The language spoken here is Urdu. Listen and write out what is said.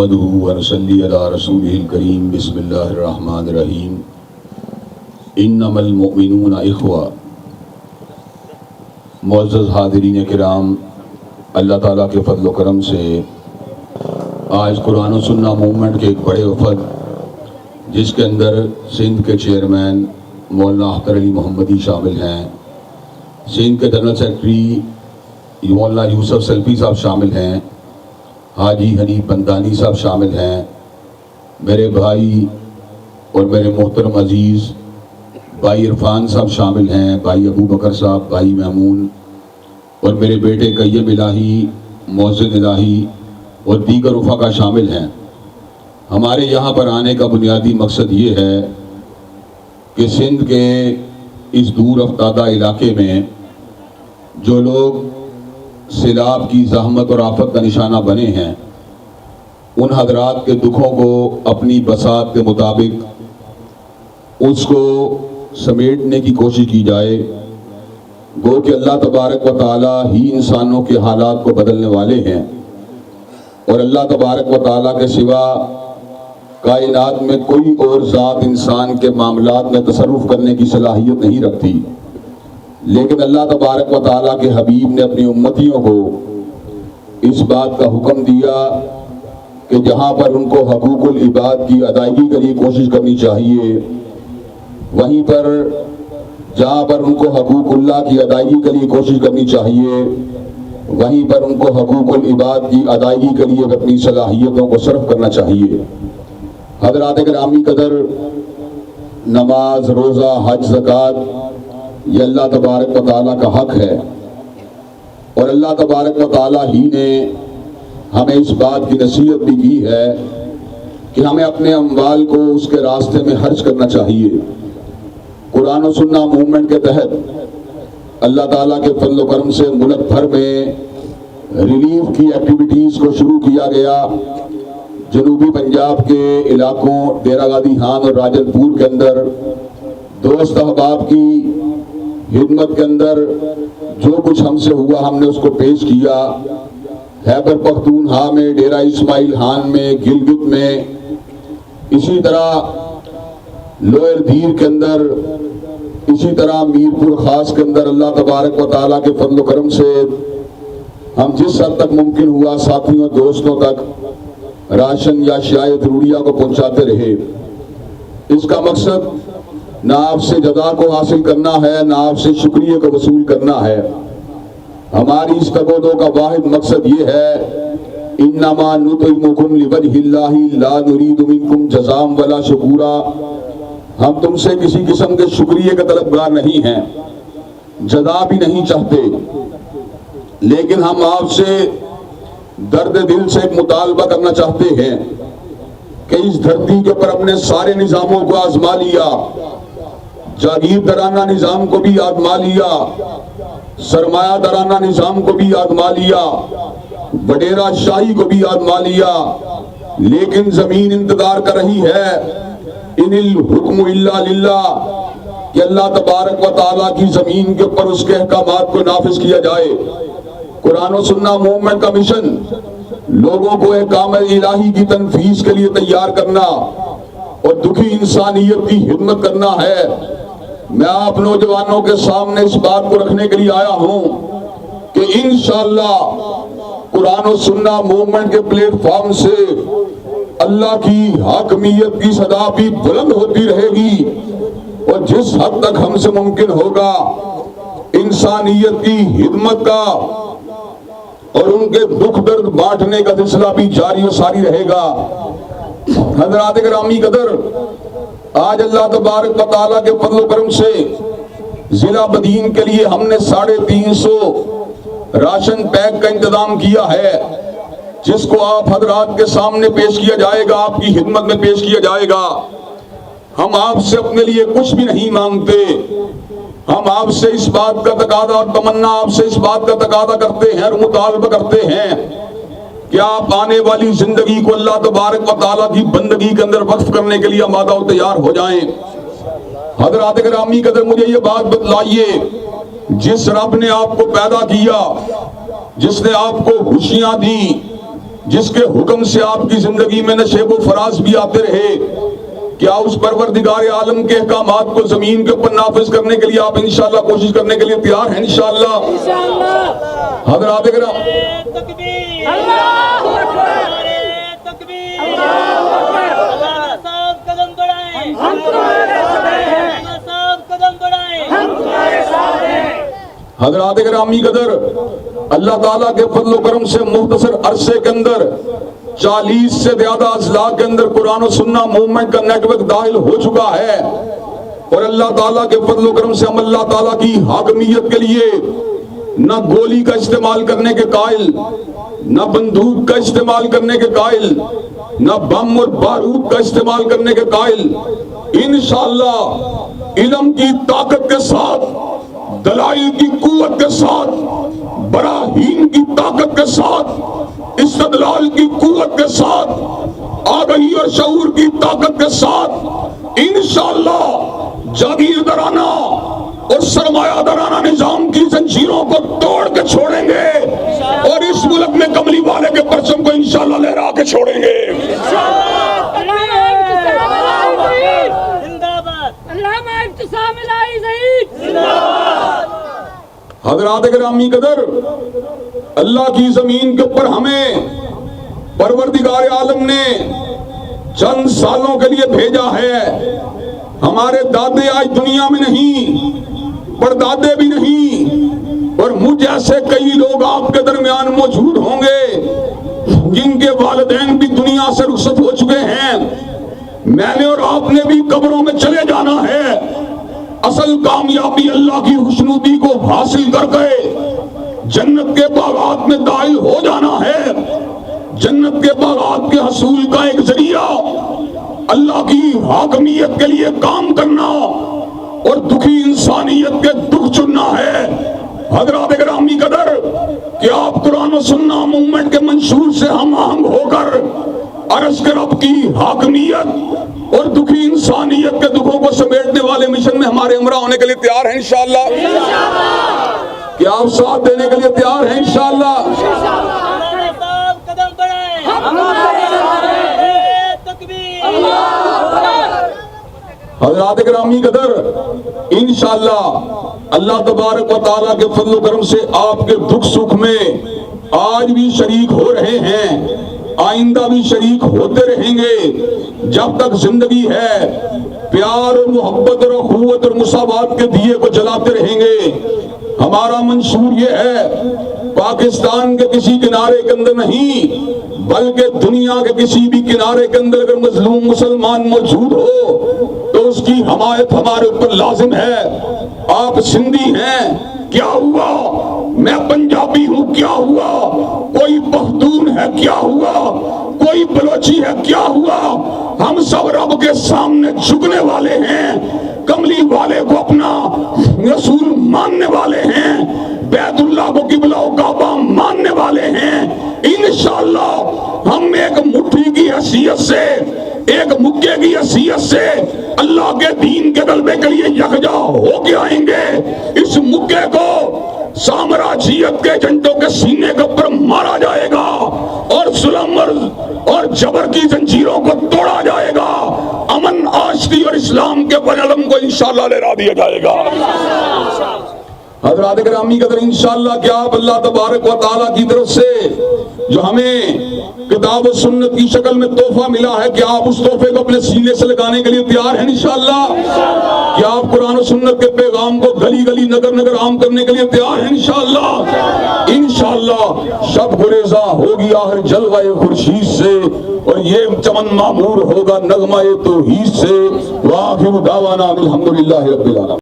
نحمده ونصلي على رسوله الكريم بسم الله الرحمن الرحيم انما المؤمنون اخوہ۔ معزز حاضرین کرام، اللہ تعالیٰ کے فضل و کرم سے آج قرآن و سنہ موومنٹ کے ایک بڑے وفد، جس کے اندر سندھ کے چیئرمین مولانا اختر علی محمدی شامل ہیں، سندھ کے جنرل سیکرٹری مولانا یوسف سلفی صاحب شامل ہیں، حاجی حنیف بندانی صاحب شامل ہیں، میرے بھائی اور میرے محترم عزیز بھائی عرفان صاحب شامل ہیں، بھائی ابو بکر صاحب، بھائی محمون اور میرے بیٹے قیم الہی، مؤذن الہی اور دیگر رفقا شامل ہیں۔ ہمارے یہاں پر آنے کا بنیادی مقصد یہ ہے کہ سندھ کے اس دور افتادہ علاقے میں جو لوگ سیلاب کی زحمت اور آفت کا نشانہ بنے ہیں، ان حضرات کے دکھوں کو اپنی بساط کے مطابق اس کو سمیٹنے کی کوشش کی جائے۔ گو کہ اللہ تبارک و تعالیٰ ہی انسانوں کے حالات کو بدلنے والے ہیں، اور اللہ تبارک و تعالیٰ کے سوا کائنات میں کوئی اور ذات انسان کے معاملات میں تصرف کرنے کی صلاحیت نہیں رکھتی۔ لیکن اللہ تبارک و تعالیٰ کے حبیب نے اپنی امتیوں کو اس بات کا حکم دیا کہ جہاں پر ان کو حقوق العباد کی ادائیگی کے لیے کوشش کرنی چاہیے، وہیں پر جہاں پر ان کو حقوق اللہ کی ادائیگی کے لیے کوشش کرنی چاہیے، وہیں پر ان کو حقوق العباد کی ادائیگی کے لیے اپنی صلاحیتوں کو صرف کرنا چاہیے۔ حضرات گرامی قدر، نماز، روزہ، حج، زکوٰۃ یہ اللہ تبارک و تعالیٰ کا حق ہے، اور اللہ تبارک و تعالیٰ ہی نے ہمیں اس بات کی نصیحت بھی کی ہے کہ ہمیں اپنے اموال کو اس کے راستے میں خرچ کرنا چاہیے۔ قرآن و سنہ موومنٹ کے تحت اللہ تعالیٰ کے فضل و کرم سے ملک بھر میں ریلیف کی ایکٹیویٹیز کو شروع کیا گیا۔ جنوبی پنجاب کے علاقوں ڈیرہ غازی خان اور راجن پور کے اندر دوست احباب کی خدمت کے اندر جو کچھ ہم سے ہوا ہم نے اس کو پیش کیا۔ خیبر پختونخوا میں، ڈیرہ اسماعیل خان میں، گلگت میں، اسی طرح لوئر دیر کے اندر، اسی طرح میرپور خاص کے اندر اللہ تبارک و تعالیٰ کے فضل و کرم سے ہم جس حد تک ممکن ہوا ساتھیوں دوستوں تک راشن یا اشیاء ضروریہ کو پہنچاتے رہے۔ اس کا مقصد نہ آپ سے جزا کو حاصل کرنا ہے، نہ آپ سے شکریہ کو وصول کرنا ہے۔ ہماری اس تقاضوں کا واحد مقصد یہ ہے، انما نطعمکم لوجہ اللہ لا نرید منکم جزاء ولا شکورا۔ ہم تم سے کسی قسم کے شکریہ کا طلبگار نہیں ہیں، جزا بھی نہیں چاہتے، لیکن ہم آپ سے درد دل سے ایک مطالبہ کرنا چاہتے ہیں کہ اس دھرتی کے اوپر اپنے سارے نظاموں کو آزما لیا، جاگیر دارانہ نظام کو بھی آزما لیا، سرمایہ دارانہ نظام کو بھی آزما لیا، وڈیرہ شاہی کو بھی آزما لیا، لیکن زمین انتظار کر رہی ہے ان الحکم الا للہ کہ اللہ تبارک و تعالیٰ کی زمین کے اوپر اس کے احکامات کو نافذ کیا جائے۔ قرآن و سنہ موومنٹ کا مشن لوگوں کو احکام الہی کی تنفیذ کے لیے تیار کرنا اور دکھی انسانیت کی خدمت کرنا ہے۔ میں آپ نوجوانوں کے سامنے اس بات کو رکھنے کے لیے آیا ہوں کہ انشاءاللہ قرآن و سنہ موومنٹ کے پلیٹ فارم سے اللہ کی حاکمیت کی صدا بھی بلند ہوتی رہے گی، اور جس حد تک ہم سے ممکن ہوگا انسانیت کی خدمت کا اور ان کے دکھ درد بانٹنے کا سلسلہ بھی جاری و ساری رہے گا۔ حضرات گرامی قدر، آج اللہ تبارک و تعالیٰ کے فضل و کرم سے ضلع بدین کے لیے ہم نے 350 راشن پیک کا انتظام کیا ہے، جس کو آپ حضرات کے سامنے پیش کیا جائے گا، آپ کی خدمت میں پیش کیا جائے گا۔ ہم آپ سے اپنے لیے کچھ بھی نہیں مانگتے، ہم آپ سے اس بات کا تقاضا اور تمنا آپ سے اس بات کا تقاضا کرتے ہیں اور مطالبہ کرتے ہیں کہ آپ آنے والی زندگی کو اللہ تبارک و تعالیٰ کی بندگی کے اندر وقف کرنے کے لیے آمادہ و تیار ہو جائیں۔ حضرات گرامی قدر، مجھے یہ بات بتلائیے، جس رب نے آپ کو پیدا کیا، جس نے آپ کو خوشیاں دی، جس کے حکم سے آپ کی زندگی میں نشیب و فراز بھی آتے رہے، کیا اس پروردگار عالم کے احکامات کو زمین کے اوپر نافذ کرنے کے لیے آپ انشاءاللہ کوشش کرنے کے لیے تیار ہیں انشاءاللہ؟ حضرات کرام، تکبیر، اللہ اکبر، تکبیر، اللہ اکبر، صاحب قدم بڑھائیں، ہم تمہارے ساتھ ہیں، صاحب قدم بڑھائیں، ہم تمہارے ساتھ ہیں۔ حضرات گرامی قدر، اللہ تعالیٰ کے فضل و کرم سے مختصر عرصے کے اندر 40 سے زیادہ اضلاع کے اندر قرآن و سنہ موومنٹ کا نیٹ ورک داخل ہو چکا ہے، اور اللہ تعالیٰ کے فضل و کرم سے ہم اللہ تعالیٰ کی حاکمیت کے لیے نہ گولی کا استعمال کرنے کے قائل، نہ بندوق کا استعمال کرنے کے قائل، نہ بم اور بارود کا استعمال کرنے کے قائل، انشاءاللہ علم کی طاقت کے ساتھ، دلائل کی قوت کے ساتھ، براہین کی طاقت کے ساتھ، استدلال کی قوت کے ساتھ، آگہی اور شعور کی طاقت کے ساتھ انشاءاللہ جاگیردارانہ اور سرمایہ دارانہ نظام کی زنجیروں کو توڑ کے چھوڑیں گے، اور اس ملک میں کملی والے کے پرچم کو انشاءاللہ لہرا کے چھوڑیں گے۔ حضرات گرامی قدر، اللہ کی زمین کے اوپر ہمیں پروردگار عالم نے چند سالوں کے لیے بھیجا ہے۔ ہمارے دادے آج دنیا میں نہیں، پردادے بھی نہیں، اور مجھ ایسے کئی لوگ آپ کے درمیان موجود ہوں گے جن کے والدین بھی دنیا سے رخصت ہو چکے ہیں۔ میں نے اور آپ نے بھی قبروں میں چلے جانا ہے۔ اصل کامیابی اللہ کی خوشنودی کو حاصل کر کے جنت کے باغات میں داخل ہو جانا ہے۔ جنت کے باغات کے حصول کا ایک ذریعہ اللہ کی حاکمیت کے لیے کام کرنا اور دکھی انسانیت کے دکھ چننا ہے۔ حضرات گرامی قدر، کہ آپ قرآن و سنہ موومنٹ کے منشور سے ہم آہنگ ہو کر عرش کے رب کی حاکمیت اور دکھی انسانیت کے دکھوں کو سمیٹنے والے مشن میں ہمارے ہمراہ ہونے کے لیے تیار ہیں انشاءاللہ؟ کیا آپ ساتھ دینے کے لیے تیار ہیں انشاءاللہ؟ قدم بڑھائیں، ہمارے ساتھ ہیں، تکبیر، حضرات گرامی قدر، انشاءاللہ اللہ تبارک و تعالیٰ کے فضل و کرم سے آپ کے دکھ سکھ میں آج بھی شریک ہو رہے ہیں، آئندہ بھی شریک ہوتے رہیں گے جب تک زندگی ہے۔ پیار اور محبت اور اخوت اور مساوات کے دیے کو جلاتے رہیں گے۔ ہمارا منشور یہ ہے، پاکستان کے کسی کنارے کے اندر نہیں بلکہ دنیا کے کسی بھی کنارے کے اندر اگر مظلوم مسلمان موجود ہو تو اس کی حمایت ہمارے اوپر لازم ہے۔ آپ سندھی ہیں، کیا ہوا؟ میں پنجابی ہوں، کیا ہوا؟ کوئی پختون ہے، کیا ہوا؟ کوئی بلوچی ہے، کیا ہوا؟ ہم سب رب کے سامنے جھکنے والے ہیں، کملی والے کو اپنا رسول ماننے والے ہیں، بیت اللہ کو قبلہ و کعبہ ماننے والے ہیں۔ انشاءاللہ ہم ایک مٹھی کی حیثیت سے، ایک مکے کی حیثیت سے اللہ کے دین کے غلبے کے لیے یکجا ہو کے آئیں گے۔ اس مکے کو سامراجیت کے ایجنٹوں کے سینے کے اوپر مارا جائے گا اور ظلم اور جبر کی زنجیروں کو توڑا جائے گا۔ امن، آشتی اور اسلام کے علم کو انشاءاللہ لہرا دیا جائے گا۔ حضرات گرامی قدر، انشاءاللہ کیا آپ اللہ تبارک و تعالیٰ کی طرف سے جو ہمیں کتاب و سنت کی شکل میں تحفہ ملا ہے، کیا آپ اس تحفے کو اپنے سینے سے لگانے کے لیے تیار ہیں انشاءاللہ؟ کیا آپ قرآن و سنت کے پیغام کو گلی گلی نگر نگر عام کرنے کے لیے تیار ہیں انشاءاللہ؟ انشاءاللہ شب گریزاں ہوگی آخر جلوہ خورشید سے، اور یہ چمن معمور ہوگا نغمہ توحید سے۔ وآخر دعوانا الحمدللہ رب العالمین۔